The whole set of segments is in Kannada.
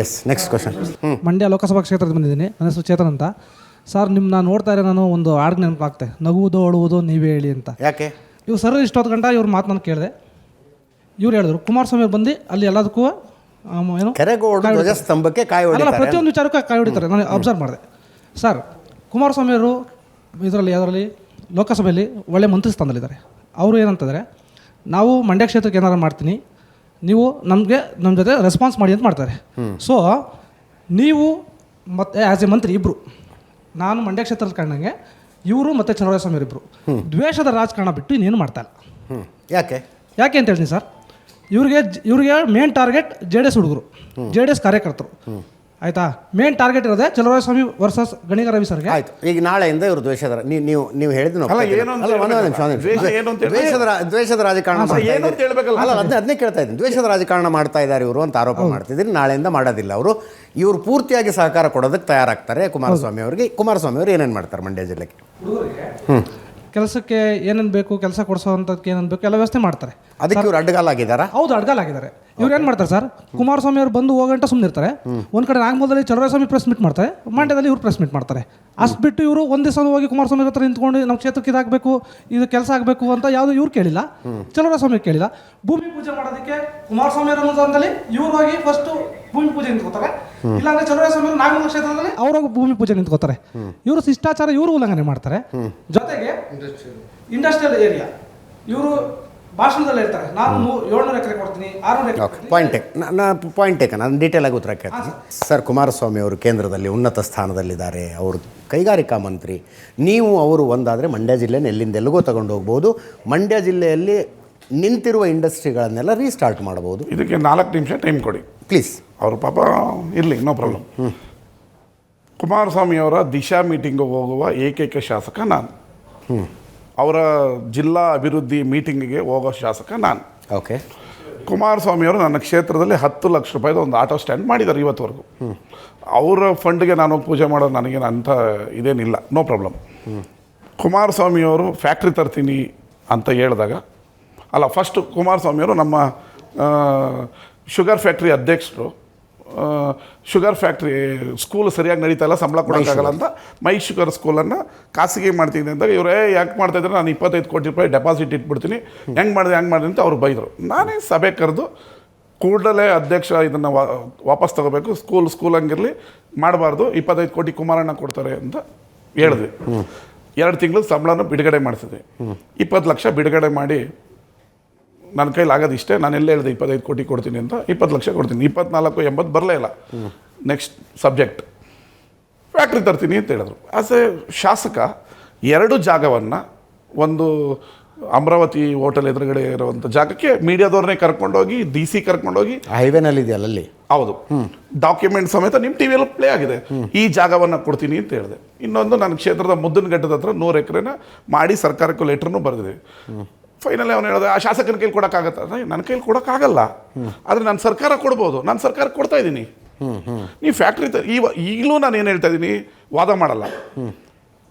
S, next question. Mandya Lok Sabha ಕ್ಷೇತ್ರದ ಬಂದಿದ್ದೀನಿ. ನನ್ನ ಹೆಸರು ಚೇತನ್ ಅಂತ. ಸರ್, ನಾನು ನೋಡ್ತಾ ಇರೋ ನಾನು ಒಂದು ಹಾಡು ನೆನಪಾಗ್ತೆ, ನಗುವುದು ಅಳುವುದು ನೀವೇ ಹೇಳಿ ಅಂತ. ಯಾಕೆ ಇವ್ರು ಸರ್ ಇಷ್ಟೊತ್ತು ಗಂಟ ಇವ್ರ ಮಾತು ನಾನು ಕೇಳಿದೆ. ಇವ್ರು ಹೇಳಿದ್ರು ಕುಮಾರಸ್ವಾಮಿ ಅವ್ರು ಬಂದು ಅಲ್ಲಿ ಎಲ್ಲದಕ್ಕೂ ಏನು ಕೆರೆಗೋಡು ಧ್ವಜಸ್ತಂಭಕ್ಕೆ ಕಾಯಿ ಅಲ್ಲ, ಹೊಡಿತಾರೆ. ಪ್ರತಿಯೊಂದು ವಿಚಾರಕ್ಕೂ ಕಾಯಿ ಹೊಡಿತಾರೆ. ನಾನು ಅಬ್ಸರ್ವ್ ಮಾಡಿದೆ. ಸರ್, ಕುಮಾರಸ್ವಾಮಿ ಅವರು ಯಾವುದರಲ್ಲಿ ಲೋಕಸಭೆಯಲ್ಲಿ ಒಳ್ಳೆ ಮಂತ್ರಿ ಸ್ಥಾನದಲ್ಲಿದ್ದಾರೆ. ಅವರು ಏನಂತಂದರೆ, ನಾವು ಮಂಡ್ಯ ಕ್ಷೇತ್ರಕ್ಕೆ ಏನಾರು ಮಾಡ್ತೀನಿ, ನೀವು ನಮ್ಮ ಜೊತೆ ರೆಸ್ಪಾನ್ಸ್ ಮಾಡಿ ಅಂತ ಮಾಡ್ತಾರೆ. ಸೊ ನೀವು ಮತ್ತು ಆ್ಯಸ್ ಎ ಮಂತ್ರಿ ಇಬ್ಬರು, ನಾನು ಮಂಡ್ಯ ಕ್ಷೇತ್ರದ ಕಾರಣಂಗೆ ಇವರು ಮತ್ತು ಚಲುವರಾಯಸ್ವಾಮಿ ಇಬ್ಬರು ದ್ವೇಷದ ರಾಜಕಾರಣ ಬಿಟ್ಟು ಇನ್ನೇನು ಮಾಡ್ತಾ ಇಲ್ಲ. ಯಾಕೆ ಅಂತ ಹೇಳ್ತೀನಿ ಸರ್. ಇವ್ರಿಗೆ ಮೇನ್ ಟಾರ್ಗೆಟ್ JDS ಹುಡುಗರು, JDS ಕಾರ್ಯಕರ್ತರು. ಆಯಿತಾ? ಮೇನ್ ಟಾರ್ಗೆಟ್ ಇರೋದೇ ಚಲುವರಾಯಸ್ವಾಮಿ ವರ್ಸಸ್ ಗಣಿಗ ರವಿ ಸರ್ಗೆ. ಆಯ್ತು, ಈಗ ನಾಳೆಯಿಂದ ಇವರು ದ್ವೇಷದ ನೀವು ಹೇಳಿದ್ರು ದ್ವೇಷದ ರಾಜಕಾರಣ ಅದನ್ನೇ ಕೇಳ್ತಾ ಇದ್ದೀನಿ. ದ್ವೇಷದ ರಾಜಕಾರಣ ಮಾಡ್ತಾ ಇದ್ದಾರೆ ಇವರು ಅಂತ ಆರೋಪ ಮಾಡ್ತಿದ್ದೀನಿ. ನಾಳೆಯಿಂದ ಮಾಡೋದಿಲ್ಲ ಅವರು. ಇವರು ಪೂರ್ತಿಯಾಗಿ ಸಹಕಾರ ಕೊಡೋದಕ್ಕೆ ತಯಾರಾಗ್ತಾರೆ ಕುಮಾರಸ್ವಾಮಿ ಅವರಿಗೆ. ಕುಮಾರಸ್ವಾಮಿ ಅವರು ಏನೇನು ಮಾಡ್ತಾರೆ ಮಂಡ್ಯ ಜಿಲ್ಲೆಗೆ? ಕೆಲಸಕ್ಕೆ ಏನೇನು ಬೇಕು, ಕೆಲಸ ಕೊಡಿಸೋವಂಥದ್ದು ಏನೇನು ಬೇಕು ಎಲ್ಲ ವ್ಯವಸ್ಥೆ ಮಾಡ್ತಾರೆ. ಅದಕ್ಕೆ ಇವ್ರು ಅಡ್ಡಗಾಲಾಗಿದ್ದಾರೆ. ಹೌದು, ಅಡ್ಡಗಾಲಾಗಿದ್ದಾರೆ. ಇವ್ರು ಏನು ಮಾಡ್ತಾರೆ ಸರ್, ಕುಮಾರಸ್ವಾಮಿ ಅವರು ಬಂದು ಹೋಗಂಟ ಸುಮ್ಮನೆ ಇರ್ತಾರೆ. ಒಂದು ಕಡೆ ನಾಗಮೂಲದಲ್ಲಿ ಚಲುವರಾಯಸ್ವಾಮಿ ಪ್ರೆಸ್ ಮೀಟ್ ಮಾಡ್ತಾರೆ, ಮಂಡ್ಯದಲ್ಲಿ ಇವ್ರು ಪ್ರೆಸ್ ಮೀಟ್ ಮಾಡ್ತಾರೆ. ಅಷ್ಟು ಬಿಟ್ಟು ಇವರು ಒಂದು ದಿವಸ ಹೋಗಿ ಕುಮಾರಸ್ವಾಮಿ ಹತ್ರ ನಿಂತ್ಕೊಂಡು ನಮ್ಮ ಕ್ಷೇತ್ರಕ್ಕೆ ಇದಾಗಬೇಕು, ಇದು ಕೆಲಸ ಆಗಬೇಕು ಅಂತ ಯಾವುದು ಇವ್ರು ಕೇಳಿಲ್ಲ, ಚಲುವರಾಯಸ್ವಾಮಿ ಕೇಳಿಲ್ಲ. ಭೂಮಿ ಪೂಜೆ ಮಾಡೋದಕ್ಕೆ ಕುಮಾರಸ್ವಾಮಿ ಅವರ ಅನುದಾನದಲ್ಲಿ ಇವ್ರು ಹೋಗಿ ಫಸ್ಟ್ ಭೂಮಿ ಪೂಜೆ ನಿಂತ್ಕೋತಾರೆ. ಇಲ್ಲಾಂದ್ರೆ ಚಲುವರಾಯಸ್ವಾಮಿ ಅವರು ನಾಗಮೂಲ ಕ್ಷೇತ್ರದಲ್ಲಿ ಅವ್ರಾಗ ಭೂಮಿ ಪೂಜೆ ನಿಂತ್ಕೋತಾರೆ. ಇವರು ಶಿಷ್ಟಾಚಾರ ಇವರು ಉಲ್ಲಂಘನೆ ಮಾಡ್ತಾರೆ. ಜೊತೆಗೆ ಇಂಡಸ್ಟ್ರಿಯಲ್ ಏರಿಯಾ ಇವರು ಭಾಷಣದಲ್ಲಿ ಹೇಳ್ತಾರೆ, ನಾನು 700 ಎಕರೆ ಕೊಡ್ತೀನಿ, 600 ಎಕರೆ. ಪಾಯಿಂಟ್ ನಾನು ಡೀಟೇಲ್ ಆಗಿ ಉತ್ತರ ಕೇಳ್ತೀನಿ ಸರ್. ಕುಮಾರಸ್ವಾಮಿ ಅವರು ಕೇಂದ್ರದಲ್ಲಿ ಉನ್ನತ ಸ್ಥಾನದಲ್ಲಿದ್ದಾರೆ, ಅವರು ಕೈಗಾರಿಕಾ ಮಂತ್ರಿ. ನೀವು ಅವರು ಒಂದಾದರೆ ಮಂಡ್ಯ ಜಿಲ್ಲೆನ ಎಲ್ಲಿಂದ ಎಲ್ಲಿಗೋ ತಗೊಂಡು ಹೋಗ್ಬೋದು. ಮಂಡ್ಯ ಜಿಲ್ಲೆಯಲ್ಲಿ ನಿಂತಿರುವ ಇಂಡಸ್ಟ್ರಿಗಳನ್ನೆಲ್ಲ ರೀಸ್ಟಾರ್ಟ್ ಮಾಡ್ಬೋದು. ಇದಕ್ಕೆ 4 ನಿಮಿಷ ಟೈಮ್ ಕೊಡಿ ಪ್ಲೀಸ್. ಅವರು ಪಾಪ ಇರಲಿ, ನೋ ಪ್ರಾಬ್ಲಮ್. ಕುಮಾರಸ್ವಾಮಿಯವರ ದಿಶಾ ಮೀಟಿಂಗ್ಗೆ ಹೋಗುವ ಏಕೈಕ ಶಾಸಕ ನಾನು. ಅವರ ಜಿಲ್ಲಾ ಅಭಿವೃದ್ಧಿ ಮೀಟಿಂಗಿಗೆ ಹೋಗೋ ಶಾಸಕ ನಾನು. ಓಕೆ. ಕುಮಾರಸ್ವಾಮಿಯವರು ನನ್ನ ಕ್ಷೇತ್ರದಲ್ಲಿ 10 ಲಕ್ಷ ರೂಪಾಯಿದು ಒಂದು ಆಟೋ ಸ್ಟ್ಯಾಂಡ್ ಮಾಡಿದ್ದಾರೆ ಇವತ್ತುವರೆಗೂ. ಅವರ ಫಂಡ್ಗೆ ನಾನು ಪೂಜೆ ಮಾಡೋದು ನನಗೇನು ಅಂಥ ಇದೇನಿಲ್ಲ, ನೋ ಪ್ರಾಬ್ಲಮ್. ಕುಮಾರಸ್ವಾಮಿಯವರು ಫ್ಯಾಕ್ಟ್ರಿ ತರ್ತೀನಿ ಅಂತ ಹೇಳಿದಾಗ, ಅಲ್ಲ, ಫಸ್ಟು ಕುಮಾರಸ್ವಾಮಿಯವರು ನಮ್ಮ ಶುಗರ್ ಫ್ಯಾಕ್ಟ್ರಿ ಅಧ್ಯಕ್ಷರು, ಶುಗರ್ ಫ್ಯಾಕ್ಟ್ರಿ ಸ್ಕೂಲ್ ಸರಿಯಾಗಿ ನಡೀತಾ ಇಲ್ಲ, ಸಂಬಳ ಕೊಡೋಕ್ಕಾಗಲ್ಲ ಅಂತ ಮೈ ಶುಗರ್ ಸ್ಕೂಲನ್ನು ಖಾಸಗಿ ಮಾಡ್ತೀನಿ ಅಂದಾಗ ಇವರೇ ಯಾಕೆ ಮಾಡ್ತಾಯಿದ್ರೆ, ನಾನು 25 ಕೋಟಿ ರೂಪಾಯಿ ಡೆಪಾಸಿಟ್ ಇಟ್ಬಿಡ್ತೀನಿ, ಹೆಂಗೆ ಮಾಡಿದೆ ಅಂತ ಅವ್ರು ಬೈದರು. ನಾನೇ ಸಭೆ ಕರೆದು ಕೂಡಲೇ ಅಧ್ಯಕ್ಷ ಇದನ್ನು ವಾಪಸ್ ತಗೋಬೇಕು, ಸ್ಕೂಲ್ ಹಂಗಿರಲಿ, ಮಾಡಬಾರ್ದು, 25 ಕೋಟಿ ಕುಮಾರಣ್ಣ ಕೊಡ್ತಾರೆ ಅಂತ ಹೇಳಿದ್ವಿ. 2 ತಿಂಗಳು ಸಂಬಳನ ಬಿಡುಗಡೆ ಮಾಡಿಸಿದ್ವಿ. 20 ಲಕ್ಷ ಬಿಡುಗಡೆ ಮಾಡಿ, ನನ್ನ ಕೈಲಿ ಆಗೋದು ಇಷ್ಟೇ, ನಾನು ಎಲ್ಲೇ ಹೇಳಿದೆ 25 ಕೋಟಿ ಕೊಡ್ತೀನಿ ಅಂತ, 20 ಲಕ್ಷ ಕೊಡ್ತೀನಿ. 24-80 ಬರಲೇ ಇಲ್ಲ. ನೆಕ್ಸ್ಟ್ ಸಬ್ಜೆಕ್ಟ್ ಫ್ಯಾಕ್ಟ್ರಿ ತರ್ತೀನಿ ಅಂತ ಹೇಳಿದ್ರು. ಆಸ್ ಎ ಶಾಸಕ 2 ಜಾಗವನ್ನು, ಒಂದು ಅಮರಾವತಿ ಹೋಟೆಲ್ ಎದುರುಗಡೆ ಇರುವಂಥ ಜಾಗಕ್ಕೆ ಮೀಡಿಯಾದವ್ರನ್ನೇ ಕರ್ಕೊಂಡೋಗಿ, DC ಕರ್ಕೊಂಡೋಗಿ, ಹೈವೇನಲ್ಲಿ ಇದೆಯಲ್ಲ ಅಲ್ಲಿ, ಹೌದು, ಡಾಕ್ಯುಮೆಂಟ್ ಸಮೇತ ನಿಮ್ಮ ಟಿವಿಯಲ್ಲಿ ಪ್ಲೇ ಆಗಿದೆ, ಈ ಜಾಗವನ್ನು ಕೊಡ್ತೀನಿ ಅಂತ ಹೇಳಿದೆ. ಇನ್ನೊಂದು ನನ್ನ ಕ್ಷೇತ್ರದ ಮುದ್ದನಘಟ್ಟದ ಹತ್ರ 100 ಎಕರೆನ ಮಾಡಿ ಸರ್ಕಾರಕ್ಕೂ ಲೆಟ್ರನ್ನು ಬರೆದಿದೆ. ಫೈನಲಿ ಅವನು ಹೇಳಿದೆ, ಆ ಶಾಸಕನ ಕೈಲಿ ಕೊಡೋಕ್ಕಾಗತ್ತ? ನನ್ನ ಕೈಲಿ ಕೊಡೋಕ್ಕಾಗಲ್ಲ, ಆದರೆ ನಾನು ಸರ್ಕಾರ ಕೊಡ್ಬೋದು, ನಾನು ಸರ್ಕಾರ ಕೊಡ್ತಾ ಇದ್ದೀನಿ. ನೀವು ಫ್ಯಾಕ್ಟ್ರಿ ಈಗಲೂ ನಾನು ಏನು ಹೇಳ್ತಾ ಇದ್ದೀನಿ, ವಾದ ಮಾಡಲ್ಲ,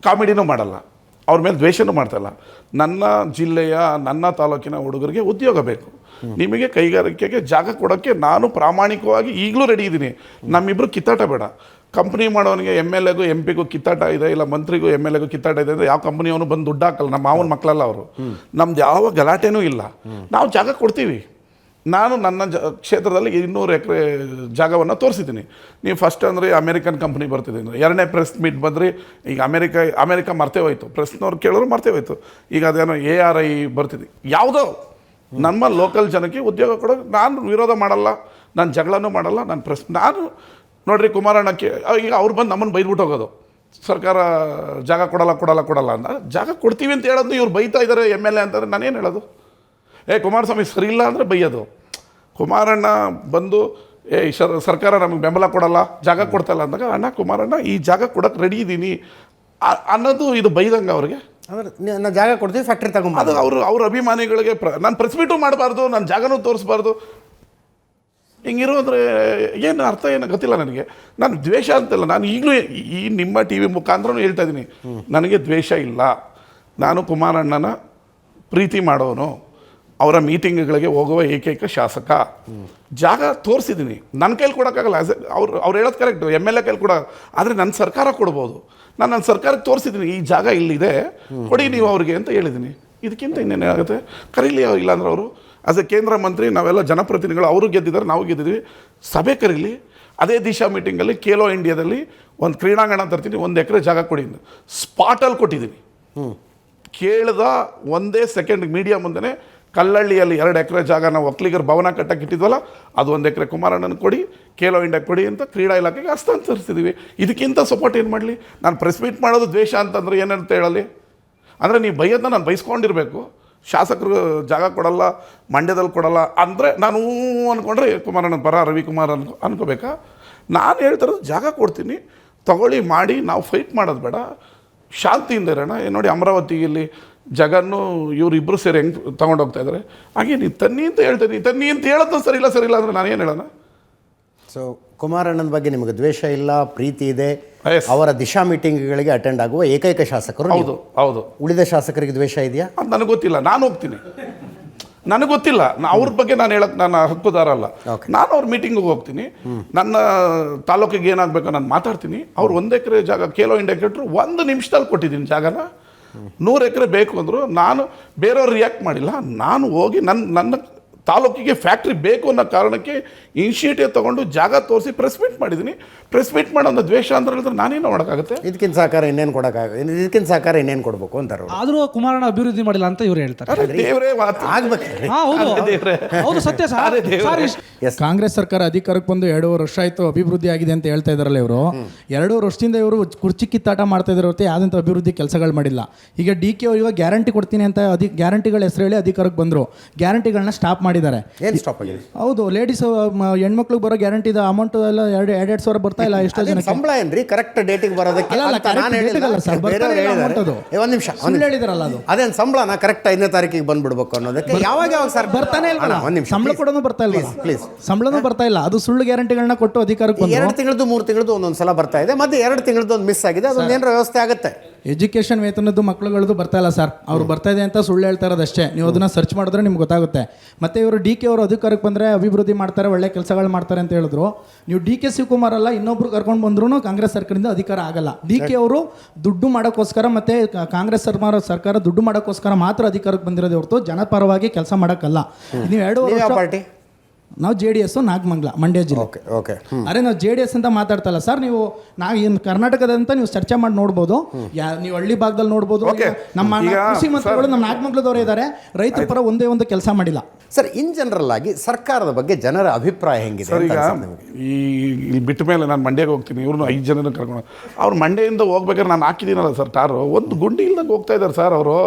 ಕಾಮಿಡಿನೂ ಮಾಡಲ್ಲ, ಅವ್ರ ಮೇಲೆ ದ್ವೇಷನೂ ಮಾಡ್ತಾಯಿಲ್ಲ. ನನ್ನ ಜಿಲ್ಲೆಯ, ನನ್ನ ತಾಲೂಕಿನ ಹುಡುಗರಿಗೆ ಉದ್ಯೋಗ ಬೇಕು. ನಿಮಗೆ ಕೈಗಾರಿಕೆಗೆ ಜಾಗ ಕೊಡೋಕ್ಕೆ ನಾನು ಪ್ರಾಮಾಣಿಕವಾಗಿ ಈಗಲೂ ರೆಡಿ ಇದ್ದೀನಿ. ನಮ್ಮಿಬ್ಬರು ಕಿತ್ತಾಟ ಬೇಡ. ಕಂಪ್ನಿ ಮಾಡೋನಿಗೆ MLAಗೂ MP ಗೂ ಕಿತ್ತಾಟ ಇದೆ, ಇಲ್ಲ ಮಂತ್ರಿಗೂ MLAಗೂ ಕಿತ್ತಾಟ ಇದೆ ಅಂದರೆ ಯಾವ ಕಂಪ್ನಿಯವನು ಬಂದು ದುಡ್ಡು ಹಾಕಲ್ಲ. ನಮ್ಮ ಮಾವನ ಮಕ್ಕಳಲ್ಲ ಅವರು. ನಮ್ದು ಯಾವ ಗಲಾಟೆನೂ ಇಲ್ಲ, ನಾವು ಜಾಗ ಕೊಡ್ತೀವಿ. ನಾನು ನನ್ನ ಕ್ಷೇತ್ರದಲ್ಲಿ 200 ಎಕರೆ ಜಾಗವನ್ನು ತೋರಿಸಿದ್ದೀನಿ. ನೀವು ಫಸ್ಟ್ ಅಂದರೆ ಅಮೇರಿಕನ್ ಕಂಪ್ನಿ ಬರ್ತಿದ್ದೀನಿ, 2ನೇ ಪ್ರೆಸ್ ಮೀಟ್ ಬಂದ್ರಿ, ಈಗ ಅಮೇರಿಕಾ ಮರ್ತೇ ಹೋಯ್ತು, ಪ್ರೆಸ್ನವ್ರು ಕೇಳೋರು ಮರ್ತೇ ಹೋಯ್ತು. ಈಗ ಅದೇನೋ ARI ಬರ್ತಿದ್ವಿ. ಯಾವುದೋ ನಮ್ಮ ಲೋಕಲ್ ಜನಕ್ಕೆ ಉದ್ಯೋಗ ಕೊಡೋದು ನಾನು ವಿರೋಧ ಮಾಡಲ್ಲ, ನಾನು ಜಗಳನೂ ಮಾಡಲ್ಲ. ನಾನು ನೋಡ್ರಿ, ಕುಮಾರಣ್ಣಕ್ಕೆ ಈಗ ಅವ್ರು ಬಂದು ನಮ್ಮನ್ನು ಬೈದ್ಬಿಟ್ಟು ಹೋಗೋದು, ಸರ್ಕಾರ ಜಾಗ ಕೊಡಲ್ಲ ಅಂತ. ಜಾಗ ಕೊಡ್ತೀವಿ ಅಂತ ಹೇಳೋದು ಇವ್ರು ಬೈತಾ ಇದ್ದಾರೆ MLA ಅಂತಂದರೆ ನಾನೇನು ಹೇಳೋದು? ಕುಮಾರಸ್ವಾಮಿ ಸರಿ ಇಲ್ಲ ಅಂದರೆ ಬೈಯೋದು. ಕುಮಾರಣ್ಣ ಬಂದು ಸರ್ಕಾರ ನಮಗೆ ಬೆಂಬಲ ಕೊಡಲ್ಲ, ಜಾಗ ಕೊಡ್ತಾಯಿಲ್ಲ ಅಂದಾಗ, ಅಣ್ಣ ಕುಮಾರಣ್ಣ ಈ ಜಾಗ ಕೊಡೋಕ್ಕೆ ರೆಡಿ ಇದ್ದೀನಿ ಅನ್ನೋದು ಇದು ಬೈದಂಗೆ ಅವ್ರಿಗೆ. ನಾನು ಜಾಗ ಕೊಡ್ತೀವಿ, ಫ್ಯಾಕ್ಟ್ರಿ ತಗೊಂಡು ಅದು ಅವ್ರ ಅಭಿಮಾನಿಗಳಿಗೆ ನಾನು ಪ್ರೆಸ್ ಮೀಟು ಮಾಡಬಾರ್ದು, ನಾನು ಜಾಗನೂ ತೋರಿಸ್ಬಾರ್ದು. ಹಿಂಗಿರೋ ಅಂದರೆ ಏನು ಅರ್ಥ ಏನೋ ಗೊತ್ತಿಲ್ಲ ನನಗೆ. ನಾನು ದ್ವೇಷ ಅಂತಲ್ಲ, ನಾನು ಈಗಲೂ ಈ ನಿಮ್ಮ TV ಮುಖಾಂತರನೂ ಹೇಳ್ತಾ ಇದ್ದೀನಿ, ನನಗೆ ದ್ವೇಷ ಇಲ್ಲ. ನಾನು ಕುಮಾರಣ್ಣನ ಪ್ರೀತಿ ಮಾಡೋನು. ಅವರ ಮೀಟಿಂಗ್ಗಳಿಗೆ ಹೋಗುವ ಏಕೈಕ ಶಾಸಕ. ಜಾಗ ತೋರಿಸಿದ್ದೀನಿ, ನನ್ನ ಕೈಲಿ ಕೊಡೋಕ್ಕಾಗಲ್ಲ. ಅವ್ರು ಹೇಳೋದು ಕರೆಕ್ಟ್, MLA ಕೈಲಿ ಕೊಡ, ಆದರೆ ನನ್ನ ಸರ್ಕಾರ ಕೊಡ್ಬೋದು. ನನ್ನ ಸರ್ಕಾರಕ್ಕೆ ತೋರಿಸಿದ್ದೀನಿ, ಈ ಜಾಗ ಇಲ್ಲಿದೆ, ಕೊಡಿ ನೀವು ಅವ್ರಿಗೆ ಅಂತ ಹೇಳಿದ್ದೀನಿ. ಇದಕ್ಕಿಂತ ಇನ್ನೇನಾಗುತ್ತೆ? ಕರೀಲಿ, ಇಲ್ಲಾಂದ್ರೆ ಅವರು ಆಸ್ ಎ ಕೇಂದ್ರ ಮಂತ್ರಿ, ನಾವೆಲ್ಲ ಜನಪ್ರತಿನಿಧಿಗಳು, ಅವರು ಗೆದ್ದಿದ್ದಾರೆ, ನಾವು ಗೆದ್ದಿದ್ವಿ, ಸಭೆ ಕರೀಲಿ. ಅದೇ ದಿಶಾ ಮೀಟಿಂಗಲ್ಲಿ ಖೇಲೋ ಇಂಡಿಯಾದಲ್ಲಿ ಒಂದು ಕ್ರೀಡಾಂಗಣ ತರ್ತೀನಿ, 1 ಎಕರೆ ಜಾಗ ಕೊಡಿ, ಸ್ಪಾಟಲ್ಲಿ ಕೊಟ್ಟಿದ್ದೀನಿ. ಕೇಳ್ದ ಒಂದೇ ಸೆಕೆಂಡ್ ಮೀಡಿಯಾ ಮುಂದೆ ಕಲ್ಲಳ್ಳಿಯಲ್ಲಿ 2 ಎಕರೆ ಜಾಗ ನಾವು ಒಕ್ಕಲಿಗರ ಭವನ ಕಟ್ಟಕ್ಕೆ ಇಟ್ಟಿದ್ವಲ್ಲ, ಅದು 1 ಎಕರೆ ಕುಮಾರಣ್ಣನ ಕೊಡಿ, ಖೇಲೋ ಇಂಡಿಯಾ ಕೊಡಿ ಅಂತ ಕ್ರೀಡಾ ಇಲಾಖೆಗೆ ಹಸ್ತಾಂತರಿಸಿದ್ದೀವಿ. ಇದಕ್ಕಿಂತ ಸಪೋರ್ಟ್ ಏನು ಮಾಡಲಿ? ನಾನು ಪ್ರೆಸ್ ಮೀಟ್ ಮಾಡೋದು ದ್ವೇಷ ಅಂತಂದ್ರೆ ಏನಂತ ಹೇಳಲಿ? ಅಂದರೆ ನೀವು ಬೈಯೋದನ್ನ ನಾನು ಬೈಸ್ಕೊಂಡಿರಬೇಕು. ಶಾಸಕರು ಜಾಗ ಕೊಡಲ್ಲ, ಮಂಡ್ಯದಲ್ಲಿ ಕೊಡಲ್ಲ ಅಂದರೆ ನಾನು ಅಂದ್ಕೊಂಡ್ರೆ ಕುಮಾರಣ್ಣನ ಪರ ರವಿಕುಮಾರ್ ಅನ್ಕೋಬೇಕಾ? ನಾನು ಹೇಳ್ತಿರೋದು ಜಾಗ ಕೊಡ್ತೀನಿ, ತಗೊಳ್ಳಿ, ಮಾಡಿ, ನಾವು ಫೈಟ್ ಮಾಡೋದು ಬೇಡ, ಶಾಂತಿಯಿಂದ ಇರೋಣ. ನೋಡಿ ಅಮರಾವತಿಯಲ್ಲಿ ಜಗನ್ನು ಇವರಿಬ್ಬರು ಸೇರಿ ಹೆಂಗೆ ತೊಗೊಂಡೋಗ್ತಾ ಇದ್ದಾರೆ. ಹಾಗೆ ನೀವು ತನ್ನಿ ಅಂತ ಹೇಳ್ತೀನಿ, ತನ್ನಿ ಅಂತ ಹೇಳೋದು ಸರಿ ಇಲ್ಲ ಅಂದರೆ ನಾನೇನು ಹೇಳೋಣ? ಸೊ ಕುಮಾರಣ್ಣನ ಬಗ್ಗೆ ನಿಮಗೆ ದ್ವೇಷ ಇಲ್ಲ, ಪ್ರೀತಿ ಇದೆ. Yes. ಅವರ ದಿಶಾ ಮೀಟಿಂಗ್ಗಳಿಗೆ ಅಟೆಂಡ್ ಆಗುವ ಏಕೈಕ ಶಾಸಕರು ನೀವು. ಹೌದು. ಉಳಿದ ಶಾಸಕರಿಗೆ ದ್ವೇಷ ಇದೆಯಾ? ಅದು ನನಗೆ ಗೊತ್ತಿಲ್ಲ, ನಾನು ಹೋಗ್ತೀನಿ, ನನಗೆ ಗೊತ್ತಿಲ್ಲ. ಅವ್ರ ಬಗ್ಗೆ ನಾನು ಹೇಳಕ್ಕೆ ನಾನು ಹಕ್ಕುದಾರ ಅಲ್ಲ. ನಾನು ಅವ್ರ ಮೀಟಿಂಗಿಗೆ ಹೋಗ್ತೀನಿ, ನನ್ನ ತಾಲೂಕಿಗೆ ಏನಾಗಬೇಕು ನಾನು ಮಾತಾಡ್ತೀನಿ. ಅವ್ರು 1 ಎಕರೆ ಜಾಗ ಖೇಲೋ ಇಂಡಿಯಾ ಕೆಟ್ಟರು 1 ನಿಮಿಷದಲ್ಲಿ ಕೊಟ್ಟಿದ್ದೀನಿ ಜಾಗನ. 100 ಎಕರೆ ಬೇಕು ಅಂದರು, ನಾನು ಬೇರೆಯವ್ರು ರಿಯಾಕ್ಟ್ ಮಾಡಿಲ್ಲ. ನಾನು ಹೋಗಿ ನನ್ನ ತಾಲೂಕಿಗೆ ಫ್ಯಾಕ್ಟ್ರಿ ಬೇಕು ಅನ್ನೋ ಕಾರಣಕ್ಕೆ ಇನಿಷಿಯೇಟಿವ್ ತೊಗೊಂಡು ಜಾಗ ತೋರಿಸಿ ಪ್ರೆಸ್ ಮೀಟ್ ಮಾಡಿದ್ದೀನಿ. ಪ್ರೆಸ್ ಮೀಟ್ ಮಾಡೋದು ದ್ವೇಷ ಅಂತ ಹೇಳಿದ್ರೆ ನಾನೇನು ಮಾಡೋಕ್ಕಾಗುತ್ತೆ? ಇದಕ್ಕಿಂತ ಸಹಕಾರ ಇನ್ನೇನು ಕೊಡಬೇಕು ಅಂತಾರೆ. ಆದರೂ ಕುಮಾರಣ್ಣ ಅಭಿವೃದ್ಧಿ ಮಾಡಿಲ್ಲ ಅಂತ ಇವ್ರು ಹೇಳ್ತಾರೆ. ದೇವರೇ ಹೌದು, ಸತ್ಯ ಸರ್. ಕಾಂಗ್ರೆಸ್ ಸರ್ಕಾರ ಅಧಿಕಾರಕ್ಕೆ ಬಂದು 2.5 ವರ್ಷ ಆಯಿತು, ಅಭಿವೃದ್ಧಿ ಆಗಿದೆ ಅಂತ ಹೇಳ್ತಾ ಇದ್ದಾರಲ್ಲ ಇವರು. 2 ವರ್ಷದಿಂದ ಇವರು ಕುರ್ಚಿ ಕಿತ್ತಾಟ ಮಾಡ್ತಾ ಇದ್ದಾರೆ ಹೊರತು ಯಾವುದಂತ ಅಭಿವೃದ್ಧಿ ಕೆಲಸಗಳು ಮಾಡಿಲ್ಲ. ಈಗ DK ಅವರು ಇವಾಗ ಗ್ಯಾರಂಟಿ ಕೊಡ್ತೀನಿ ಅಂತ ಗ್ಯಾರಂಟಿಗಳ ಹೆಸರು ಹೇಳಿ ಅಧಿಕಾರಕ್ಕೆ ಬಂದರು, ಗ್ಯಾರಂಟಿಗಳನ್ನ ಸ್ಟಾಪ್ ಮಾಡಿದ್ದಾರೆ. ಏನು ಸ್ಟಾಪ್ ಆಗಿದೆ? ಹೌದು, ಲೇಡೀಸ್ ಹೆಣ್ಮಕ್ಳಿಗೆ ಬರೋ ಗ್ಯಾರಂಟಿ ಅಮೌಂಟ್ ಎಲ್ಲ 2 ಸಾವಿರ ಬರ್ತಾ ಇಲ್ಲ. ಎಷ್ಟೋ ಜನ ಸಂಬಳ ಏನ್ರಿ ಕರೆಕ್ಟ್ ಡೇಟಿಗೆ ಬರೋದಕ್ಕೆ? ಒಂದು ನಿಮಿಷ ಹೇಳಿದಾರಲ್ಲ, ಅದು ಅದೇನು ಸಂಬಳನ ಕರೆಕ್ಟ್ 5ನೇ ತಾರೀಕಿಗೆ ಬಂದ್ಬಿಡ್ಬೇಕು ಅನ್ನೋದಕ್ಕೆ ಯಾವಾಗ ಸರ್ ಬರ್ತಾನೆ ಇಲ್ಲ. ಸಂಬಳ ಕೊಡೋನು ಬರ್ತಾ ಇಲ್ಲ, ಪ್ಲೀಸ್. ಸಂಬಳನೂ ಬರ್ತಾ ಇಲ್ಲ. ಅದು ಸುಳ್ಳು ಗ್ಯಾರಂಟಿಗಳನ್ನ ಕೊಟ್ಟು ಅಧಿಕಾರಕ್ಕೆ 2 ತಿಂಗಳದ್ದು 3 ತಿಂಗಳದ್ದು ಒಂದೊಂದು ಸಲ ಬರ್ತಾ ಇದೆ, ಮತ್ತೆ 2 ತಿಂಗಳದ್ದು ಒಂದು ಮಿಸ್ ಆಗಿದೆ. ಅದೊಂದು ಏನಾರ ವ್ಯವಸ್ಥೆ ಆಗುತ್ತೆ. ಎಜುಕೇಷನ್ ವೇತನದ್ದು ಮಕ್ಕಳುಗಳದ್ದು ಬರ್ತಾ ಇಲ್ಲ ಸರ್. ಅವ್ರು ಬರ್ತಾ ಇದೆ ಅಂತ ಸುಳ್ಳು ಹೇಳ್ತಾ ಇರೋದಷ್ಟೇ. ನೀವು ಅದನ್ನ ಸರ್ಚ್ ಮಾಡಿದ್ರೆ ನಿಮ್ಗೆ ಗೊತ್ತಾಗುತ್ತೆ. ಮತ್ತೆ ಇವರು DK ಅವರು ಅಧಿಕಾರಕ್ಕೆ ಬಂದರೆ ಅಭಿವೃದ್ಧಿ ಮಾಡ್ತಾರೆ, ಒಳ್ಳೆ ಕೆಲಸಗಳು ಮಾಡ್ತಾರೆ ಅಂತ ಹೇಳಿದ್ರು. ನೀವು DK ಶಿವಕುಮಾರ್ ಅಲ್ಲ, ಇನ್ನೊಬ್ರು ಕರ್ಕೊಂಡು ಬಂದ್ರು ಕಾಂಗ್ರೆಸ್ ಸರ್ಕಾರದಿಂದ ಅಧಿಕಾರ ಆಗಲ್ಲ. DK ಅವರು ದುಡ್ಡು ಮಾಡೋಕ್ಕೋಸ್ಕರ ಮತ್ತೆ ಕಾಂಗ್ರೆಸ್ ಸರ್ಕಾರ ದುಡ್ಡು ಮಾಡೋಕ್ಕೋಸ್ಕರ ಮಾತ್ರ ಅಧಿಕಾರಕ್ಕೆ ಬಂದಿರೋದೇ ಹೊರತು ಜನಪರವಾಗಿ ಕೆಲಸ ಮಾಡೋಕ್ಕಲ್ಲ. ನೀವು 2 ವರ್ಷ ಪಾರ್ಟಿ, ನಾವು JDS ನಾಗಮಂಗಲ, ಮಂಡ್ಯ ಜಿಲ್ಲೆ. ಓಕೆ. ಅರೆ ನಾವು JDS ಅಂತ ಮಾತಾಡ್ತಲ್ಲ ಸರ್. ನೀವು ನಾವು ಏನು ಕರ್ನಾಟಕದಂತ ನೀವು ಚರ್ಚೆ ಮಾಡಿ ನೋಡ್ಬೋದು. ನೀವು ಹಳ್ಳಿ ಭಾಗದಲ್ಲಿ ನೋಡ್ಬೋದು. ನಮ್ಮ ಕೃಷಿ ಮಂತ್ರಿಗಳು ನಮ್ಮ ನಾಗಮಂಗಲದವರೇ ಇದ್ದಾರೆ, ರೈತರ ಪರ ಒಂದೇ ಒಂದು ಕೆಲಸ ಮಾಡಿಲ್ಲ ಸರ್. ಇನ್ ಜನರಲ್ ಆಗಿ ಸರ್ಕಾರದ ಬಗ್ಗೆ ಜನರ ಅಭಿಪ್ರಾಯ ಹೆಂಗಿದೆ ಸರ್? ಈಗ ಇಲ್ಲಿ ಬಿಟ್ಟ ಮೇಲೆ ನಾನು ಮಂಡ್ಯಕ್ಕೆ ಹೋಗ್ತೀನಿ, ಇವ್ರನ್ನ 5 ಜನನ ಕರ್ಕೊಂಡು. ಅವ್ರು ಮಂಡ್ಯದಿಂದ ಹೋಗ್ಬೇಕಾದ್ರೆ ನಾನು ಹಾಕಿದ್ದೀನಲ್ಲ ಸರ್ ಟಾರು, ಒಂದು ಗುಂಡಿ ಇಲ್ದಂಗೆ ಹೋಗ್ತಾ ಇದ್ದಾರೆ ಸರ್ ಅವರು.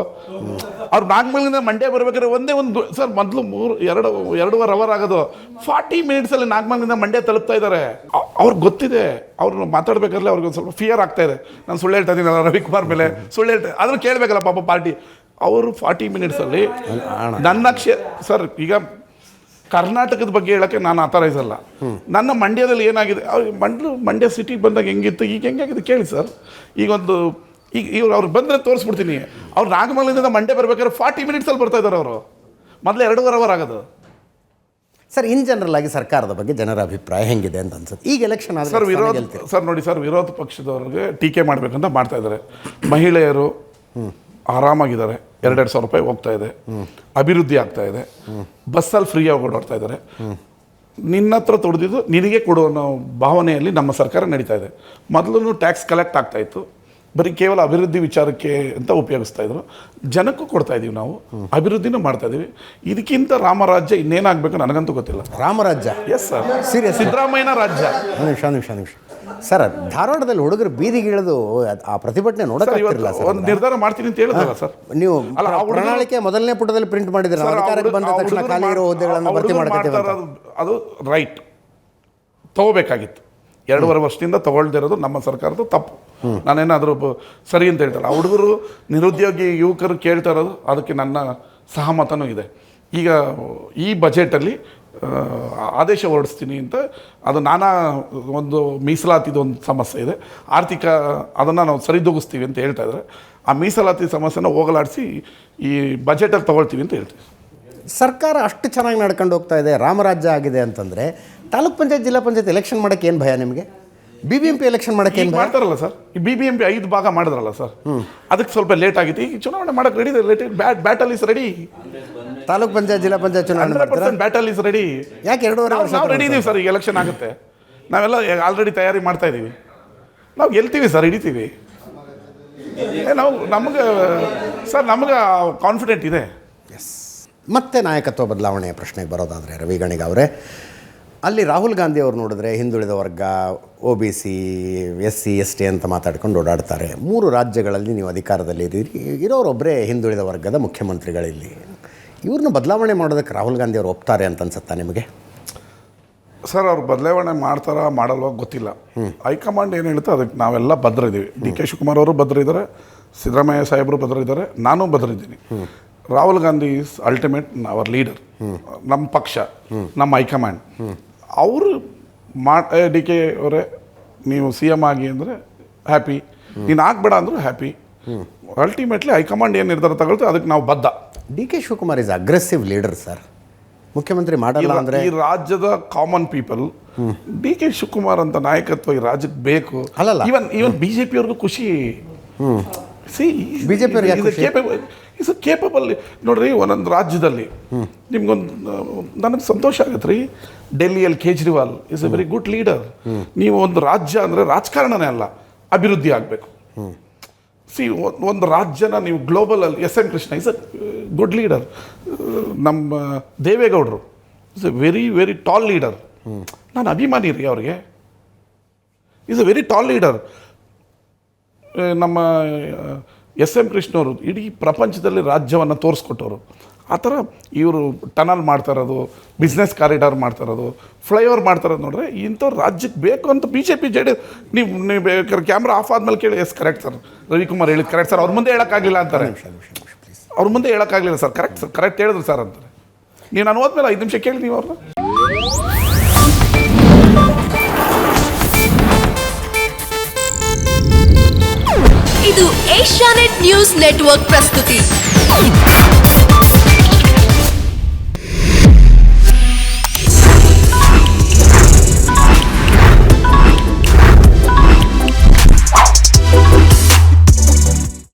ಅವ್ರು ನಾಗಮಂಗಲದಿಂದ ಮಂಡ್ಯ ಬರ್ಬೇಕಾದ್ರೆ ಒಂದೇ ಒಂದು ಸರ್, ಮೊದಲು 2.5 ಅವರ್ ಆಗೋದು, 40 ಮಿನಿಟ್ಸಲ್ಲಿ ನಾಗಮಂಗಲದಿಂದ ಮಂಡ್ಯ ತಲುಪ್ತಾ ಇದ್ದಾರೆ. ಅವ್ರಿಗೆ ಗೊತ್ತಿದೆ, ಅವ್ರನ್ನ ಮಾತಾಡ್ಬೇಕಾದ್ರೆ ಅವ್ರಿಗೆ ಒಂದು ಸ್ವಲ್ಪ ಫಿಯರ್ ಆಗ್ತಾ ಇದೆ. ನಾನು ಸುಳ್ಳು ಹೇಳ್ತಾ ಇದ್ದೀನಿ ರವಿಕುಮಾರ್ ಮೇಲೆ, ಸುಳ್ಳು ಹೇಳ್ತಾ ಅದನ್ನು ಕೇಳಬೇಕಲ್ಲ ಪಾಪ ಪಾರ್ಟಿ. ಅವರು 40 ಮಿನಿಟ್ಸಲ್ಲಿ ನನ್ನ ಸರ್, ಈಗ ಕರ್ನಾಟಕದ ಬಗ್ಗೆ ಹೇಳೋಕ್ಕೆ ನಾನು ಅಥರೈಸ್ ಅಲ್ಲ. ನನ್ನ ಮಂಡ್ಯದಲ್ಲಿ ಏನಾಗಿದೆ, ಮಂಡ್ಯ ಸಿಟಿಗೆ ಬಂದಾಗ ಹೆಂಗಿತ್ತು, ಈಗ ಹೆಂಗಾಗಿದೆ ಕೇಳಿ ಸರ್. ಈಗ ಅವ್ರು ಬಂದರೆ ತೋರಿಸ್ಬಿಡ್ತೀನಿ. ಅವ್ರು ನಾಗಮಂಗಲದಿಂದ ಮಂಡ್ಯ ಬರ್ಬೇಕಾದ್ರೆ 40 ಮಿನಿಟ್ಸಲ್ಲಿ ಬರ್ತಾ ಇದ್ದಾರೆ ಅವರು. ಮೊದಲು 2.5 ಅವರ್ ಆಗೋದು ಸರ್. ಇನ್ ಜನರಲ್ ಆಗಿ ಸರ್ಕಾರದ ಬಗ್ಗೆ ಜನರ ಅಭಿಪ್ರಾಯ ಹೆಂಗಿದೆ ಅಂತ ಅನ್ಸುತ್ತೆ ಈಗ ಎಲೆಕ್ಷನ್ ಆದ್ರೆ? ಸರ್ ನೋಡಿ ಸರ್, ವಿರೋಧ ಪಕ್ಷದವ್ರಿಗೆ ಟೀಕೆ ಮಾಡಬೇಕಂತ ಮಾಡ್ತಾ ಇದ್ದಾರೆ. ಮಹಿಳೆಯರು ಆರಾಮಾಗಿದ್ದಾರೆ, 2,200 ರೂಪಾಯಿ ಹೋಗ್ತಾ ಇದೆ, ಅಭಿವೃದ್ಧಿ ಆಗ್ತಾ ಇದೆ, ಬಸ್ಸಲ್ಲಿ ಫ್ರೀಯಾಗಿ ಓಡಾಡ್ತಾ ಇದ್ದಾರೆ. ನಿನ್ನ ಹತ್ರ ತೊಡೆದಿದ್ದು ನಿನಗೆ ಕೊಡುವ ಭಾವನೆಯಲ್ಲಿ ನಮ್ಮ ಸರ್ಕಾರ ನಡೀತಾ ಇದೆ. ಮೊದಲು ಟ್ಯಾಕ್ಸ್ ಕಲೆಕ್ಟ್ ಆಗ್ತಾ ಇತ್ತು, ಬರೀ ಕೇವಲ ಅಭಿವೃದ್ಧಿ ವಿಚಾರಕ್ಕೆ ಅಂತ ಉಪಯೋಗಿಸ್ತಾ ಇದ್ರು. ಜನಕ್ಕೂ ಕೊಡ್ತಾ ಇದ್ದೀವಿ, ನಾವು ಅಭಿವೃದ್ಧಿನೂ ಮಾಡ್ತಾ ಇದ್ದೀವಿ. ಇದಕ್ಕಿಂತ ರಾಮರಾಜ್ಯ ಇನ್ನೇನಾಗಬೇಕು ನನಗಂತೂ ಗೊತ್ತಿಲ್ಲ. ರಾಮರಾಜ್ಯ? ಎಸ್ ಸರ್, ಸೀರಿಯಸ್ ಸಿದ್ದರಾಮಯ್ಯನ ರಾಜ್ಯ. ನಿಮಿಷ ಸರ್, ಧಾರವಾಡದಲ್ಲಿ ಹುಡುಗರು ಬೀದಿಗೆ ಇಳಿದು ಆ ಪ್ರತಿಭಟನೆ ನೋಡೋಕ್ಕಾಗ್ತಿರಲಿಲ್ಲ ಸರ್. ಒಂದು ನಿರ್ಧಾರ ಮಾಡ್ತೀನಿ ಅಂತ ಹೇಳಿದ್ರಲ್ಲ ಸರ್, ನೀವು ಪ್ರಣಾಳಿಕೆ ಮೊದಲನೇ ಪುಟದಲ್ಲಿ ಪ್ರಿಂಟ್ ಮಾಡಿದ್ರೆ ಅಧಿಕಾರಕ್ಕೆ ಬಂದ ತಕ್ಷಣ ಖಾಲಿ ಇರೋ ಹುದ್ದೆಗಳನ್ನು ಭರ್ತಿ ಮಾಡ್ತೀವಿ. ಅದು ರೈಟ್, ತಗೋಬೇಕಾಗಿತ್ತು. 2.5 ವರ್ಷದಿಂದ ತಗೊಳ್ದೇ ಇರೋದು ನಮ್ಮ ಸರ್ಕಾರದ ತಪ್ಪು. ನಾನೇನಾದರೂ ಸರಿ ಅಂತ ಹೇಳ್ತಾರೆ. ಆ ಹುಡುಗರು ನಿರುದ್ಯೋಗಿ ಯುವಕರು ಕೇಳ್ತಾ ಇರೋದು, ಅದಕ್ಕೆ ನನ್ನ ಸಹಮತನೂ ಇದೆ. ಈಗ ಈ ಬಜೆಟಲ್ಲಿ ಆದೇಶ ಹೊರಡಿಸ್ತೀನಿ ಅಂತ, ಅದು ನಾನಾ ಒಂದು ಮೀಸಲಾತಿದೊಂದು ಸಮಸ್ಯೆ ಇದೆ, ಆರ್ಥಿಕ ಅದನ್ನು ನಾವು ಸರಿದೂಗಿಸ್ತೀವಿ ಅಂತ ಹೇಳ್ತಾ ಇದ್ದಾರೆ. ಆ ಮೀಸಲಾತಿ ಸಮಸ್ಯೆನ ಹೋಗಲಾಡಿಸಿ ಈ ಬಜೆಟಲ್ಲಿ ತೊಗೊಳ್ತೀವಿ ಅಂತ ಹೇಳ್ತೀವಿ. ಸರ್ಕಾರ ಅಷ್ಟು ಚೆನ್ನಾಗಿ ನಡ್ಕೊಂಡು ಹೋಗ್ತಾ ಇದೆ, ರಾಮರಾಜ್ಯ ಆಗಿದೆ ಅಂತಂದರೆ ತಾಲೂಕ್ ಪಂಚಾಯತ್ ಜಿಲ್ಲಾ ಪಂಚಾಯತ್ ಎಲೆಕ್ಷನ್ ಮಾಡೋಕ್ಕೆ ಏನು ಭಯ ನಿಮಗೆ? BBMP ಎಲೆಕ್ಷನ್ ಮಾಡೋಕ್ಕೆ ಏನು ಭಯ? ಮಾಡ್ತಾರಲ್ಲ ಸರ್, ಈ BBMP 5 ಭಾಗ ಮಾಡಿದ್ರಲ್ಲ ಸರ್, ಅದಕ್ಕೆ ಸ್ವಲ್ಪ ಲೇಟ್ ಆಗಿತ್ತು. ಈಗ ಚುನಾವಣೆ ಮಾಡಕ್ಕೆ ರೆಡಿ ಇದೆ. Battle is ready. Taluk panchayat ಜಿಲ್ಲಾ ಪಂಚಾಯತ್ ಚುನಾವಣೆ ಮಾಡ್ತಾರೆ. Battle is ready. ಯಾಕೆ 2.5 ವರ್ಷ ನಾವು ರೆಡಿ ಇದೀವಿ ಸರ್. ಈಗ ಎಲೆಕ್ಷನ್ ಆಗುತ್ತೆ, ನಾವೆಲ್ಲ ಆಲ್ರೆಡಿ ತಯಾರಿ ಮಾಡ್ತಾ ಇದ್ದೀವಿ. ನಾವು ಗೆಲ್ತೀವಿ ಸರ್, ಹಿಡಿತೀವಿ. ನಮಗೆ ಕಾನ್ಫಿಡೆಂಟ್ ಇದೆ. ಮತ್ತೆ ನಾಯಕತ್ವ ಬದಲಾವಣೆಯ ಪ್ರಶ್ನೆಗೆ ಬರೋದಾದರೆ ರವಿ ಗಣಿಗ ಅವರೇ, ಅಲ್ಲಿ ರಾಹುಲ್ ಗಾಂಧಿ ಅವರು ನೋಡಿದ್ರೆ ಹಿಂದುಳಿದ ವರ್ಗ, OBC, SC ST ಅಂತ ಮಾತಾಡ್ಕೊಂಡು ಓಡಾಡ್ತಾರೆ. 3 ರಾಜ್ಯಗಳಲ್ಲಿ ನೀವು ಅಧಿಕಾರದಲ್ಲಿ ಇರೋರೊಬ್ಬರೇ ಹಿಂದುಳಿದ ವರ್ಗದ ಮುಖ್ಯಮಂತ್ರಿಗಳಿಲ್ಲಿ. ಇವ್ರನ್ನ ಬದಲಾವಣೆ ಮಾಡೋದಕ್ಕೆ ರಾಹುಲ್ ಗಾಂಧಿ ಅವರು ಒಪ್ತಾರೆ ಅಂತ ಅನ್ಸುತ್ತಾ ನಿಮಗೆ? ಸರ್, ಅವ್ರು ಬದಲಾವಣೆ ಮಾಡ್ತಾರಾ ಮಾಡಲ್ವ ಗೊತ್ತಿಲ್ಲ. ಹೈಕಮಾಂಡ್ ಏನು ಹೇಳುತ್ತೆ ಅದಕ್ಕೆ ನಾವೆಲ್ಲ ಭದ್ರ ಇದ್ದೀವಿ. DK ಶಿವಕುಮಾರ್ ಅವರು ಭದ್ರ ಇದ್ದಾರೆ, ಸಿದ್ದರಾಮಯ್ಯ ಸಾಹೇಬರು ಭದ್ರ ಇದ್ದಾರೆ, ನಾನು ಭದ್ರ ಇದ್ದೀನಿ. Rahul Gandhi is ultimate hour leader. ನಮ್ಮ ಪಕ್ಷ, ನಮ್ಮ ಹೈಕಮಾಂಡ್ ಅವರು DK ಅವರೇ ನೀವು CM ಆಗಿ ಅಂದರೆ ಹ್ಯಾಪಿ, ನೀನು ಆಗಬೇಡ ಅಂದರೂ ಹ್ಯಾಪಿ. ಅಲ್ಟಿಮೇಟ್ಲಿ ಹೈಕಮಾಂಡ್ ಏನು ನಿರ್ಧಾರ ತಗೊಳ್ತೀವಿ ಅದಕ್ಕೆ ನಾವು ಬದ್ಧ. DK Shivakumar is aggressive leader sir. ಮುಖ್ಯಮಂತ್ರಿ ಮಾಡಲ್ಲ ಅಂದರೆ ಈ ರಾಜ್ಯದ ಕಾಮನ್ ಪೀಪಲ್ DK ಶಿವಕುಮಾರ್ ಅಂತ ನಾಯಕತ್ವ ಈ ರಾಜ್ಯಕ್ಕೆ ಬೇಕು. ಅಲ್ಲಲ್ಲ, ಈವನ್ BJP ಅವ್ರಿಗೂ ಖುಷಿ. BJP is capable. ನೋಡ್ರಿ, ಒಂದೊಂದು ರಾಜ್ಯದಲ್ಲಿ ನಿಮ್ಗೊಂದು ನನಗೆ ಸಂತೋಷ ಆಗತ್ತೆ ರೀ. ಡೆಲ್ಲಿಯಲ್ಲಿ Kejriwal is a very good leader. ನೀವು ಒಂದು ರಾಜ್ಯ ಅಂದರೆ ರಾಜಕಾರಣನೇ ಅಲ್ಲ, ಅಭಿವೃದ್ಧಿ ಆಗಬೇಕು. ಒಂದು ರಾಜ್ಯನ ನೀವು ಗ್ಲೋಬಲಲ್ಲಿ SM Krishna is a good leader. ನಮ್ಮ ದೇವೇಗೌಡರು is a very very tall leader. ನಾನು ಅಭಿಮಾನಿ ರೀ ಅವ್ರಿಗೆ. Is A very tall leader. ನಮ್ಮ SM ಕೃಷ್ಣವರು ಇಡೀ ಪ್ರಪಂಚದಲ್ಲಿ ರಾಜ್ಯವನ್ನು ತೋರಿಸ್ಕೊಟ್ಟವರು. ಆ ಥರ ಇವರು ಟನಲ್ ಮಾಡ್ತಾ ಇರೋದು, ಬಿಸ್ನೆಸ್ ಕಾರಿಡಾರ್ ಮಾಡ್ತಾ ಇರೋದು, ಫ್ಲೈಓವರ್ ಮಾಡ್ತಾ ಇರೋದು ನೋಡ್ರೆ ಇಂಥವ್ರು ರಾಜ್ಯಕ್ಕೆ ಬೇಕು ಅಂತ BJP JD ನೀವು ಬೇಕಾದ್ರೆ ಕ್ಯಾಮ್ರಾ ಆಫ್ ಆದ್ಮೇಲೆ ಕೇಳಿ. ಎಸ್, ಕರೆಕ್ಟ್ ಸರ್, ರವಿಕುಮಾರ್ ಹೇಳಿದ್ದು ಕರೆಕ್ಟ್ ಸರ್. ಅವ್ರ ಮುಂದೆ ಹೇಳೋಕ್ಕಾಗಲಿಲ್ಲ ಅಂತಾರೆ. ಅವ್ರ ಮುಂದೆ ಹೇಳೋಕ್ಕಾಗಲಿಲ್ಲ ಸರ್, ಕರೆಕ್ಟ್ ಸರ್, ಕರೆಕ್ಟ್ ಹೇಳಿದ್ರು ಸರ್ ಅಂತಾರೆ. ನೀವು ನಾನು ಹೋದ್ಮೇಲೆ 5 ನಿಮಿಷ ಕೇಳಿ ನೀವು ಅವ್ರನ್ನ. ಇದು ಏಷ್ಯಾನೆಟ್ ನ್ಯೂಸ್ ನೆಟ್ವರ್ಕ್ ಪ್ರಸ್ತುತಿ.